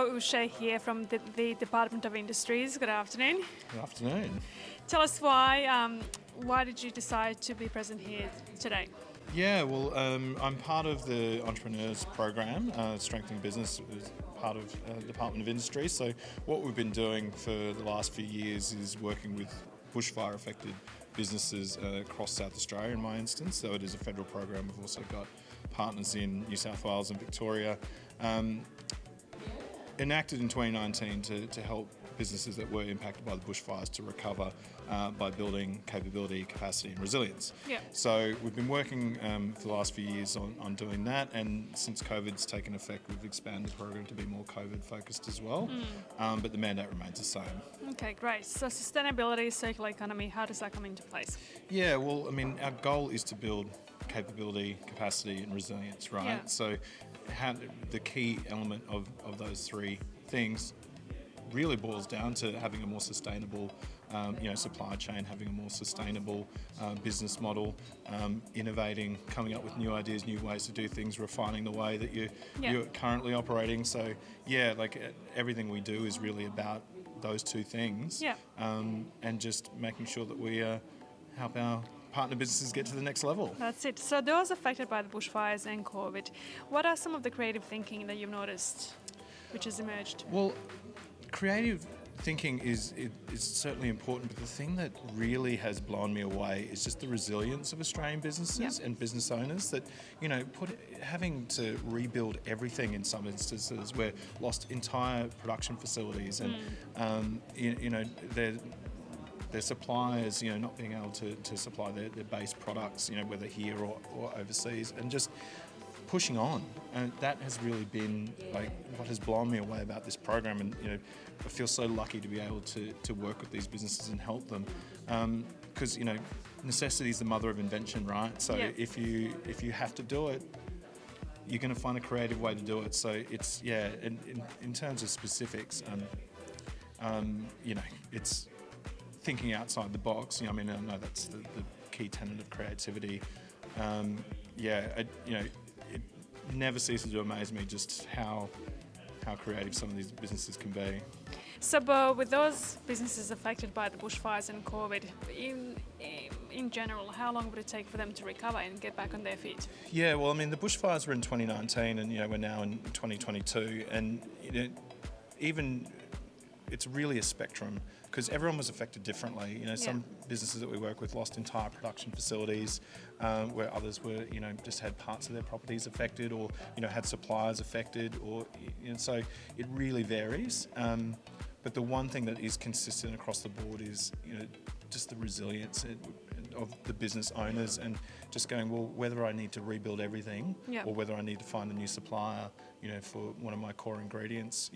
Ushay here from the Department of Industries. Good afternoon. Good afternoon. Tell us why did you decide to be present here today? Yeah, well, I'm part of the Entrepreneurs Program, Strengthening Business, is part of the Department of Industry. So what we've been doing for the last few years is working with bushfire-affected businesses across South Australia in my instance. So it is a federal program. We've also got partners in New South Wales and Victoria. Enacted in 2019 to help businesses that were impacted by the bushfires to recover by building capability, capacity and resilience. Yeah. So we've been working for the last few years on doing that, and since COVID's taken effect, we've expanded the program to be more COVID focused as well, but the mandate remains the same. Okay, great. So sustainability, circular economy, how does that come into place? Yeah, well, I mean, our goal is to build capability, capacity and resilience, right? Yeah. So the key element of those three things really boils down to having a more sustainable supply chain, having a more sustainable business model, innovating, coming up with new ideas, new ways to do things, refining the way that you're currently operating. So yeah, like everything we do is really about those two things, and just making sure that we help our partner businesses get to the next level. That's it. So those affected by the bushfires and COVID, what are some of the creative thinking that you've noticed which has emerged? Well, creative thinking is certainly important, but the thing that really has blown me away is just the resilience of Australian businesses and business owners that, having to rebuild everything in some instances, where lost entire production facilities and, their suppliers, not being able to supply their base products, whether here or overseas, and just pushing on. And that has really been like what has blown me away about this program. And I feel so lucky to be able to work with these businesses and help them, because necessity is the mother of invention, right? So if you have to do it, you're going to find a creative way to do it. So it's in terms of specifics, it's thinking outside the box. I know that's the key tenet of creativity. It never ceases to amaze me just how creative some of these businesses can be. So, Beau, with those businesses affected by the bushfires and COVID, in general, how long would it take for them to recover and get back on their feet? Yeah, well, the bushfires were in 2019, and we're now in 2022, and even it's really a spectrum because everyone was affected differently. Some businesses that we work with lost entire production facilities, where others were, just had parts of their properties affected, or had suppliers affected, or so it really varies. But the one thing that is consistent across the board is just the resilience of the business owners, and just going, well, whether I need to rebuild everything or whether I need to find a new supplier, for one of my core ingredients,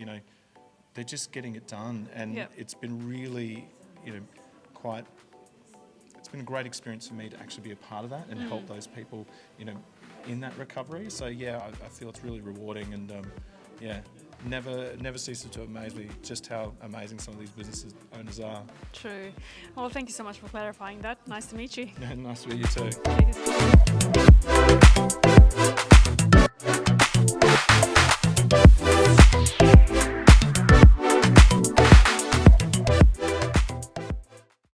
they're just getting it done, and it's been really, it's been a great experience for me to actually be a part of that and help those people, in that recovery. So I feel it's really rewarding, and never ceases to amaze me just how amazing some of these business owners are. True. Well, thank you so much for clarifying that. Nice to meet you. Nice to meet you too. Thank you.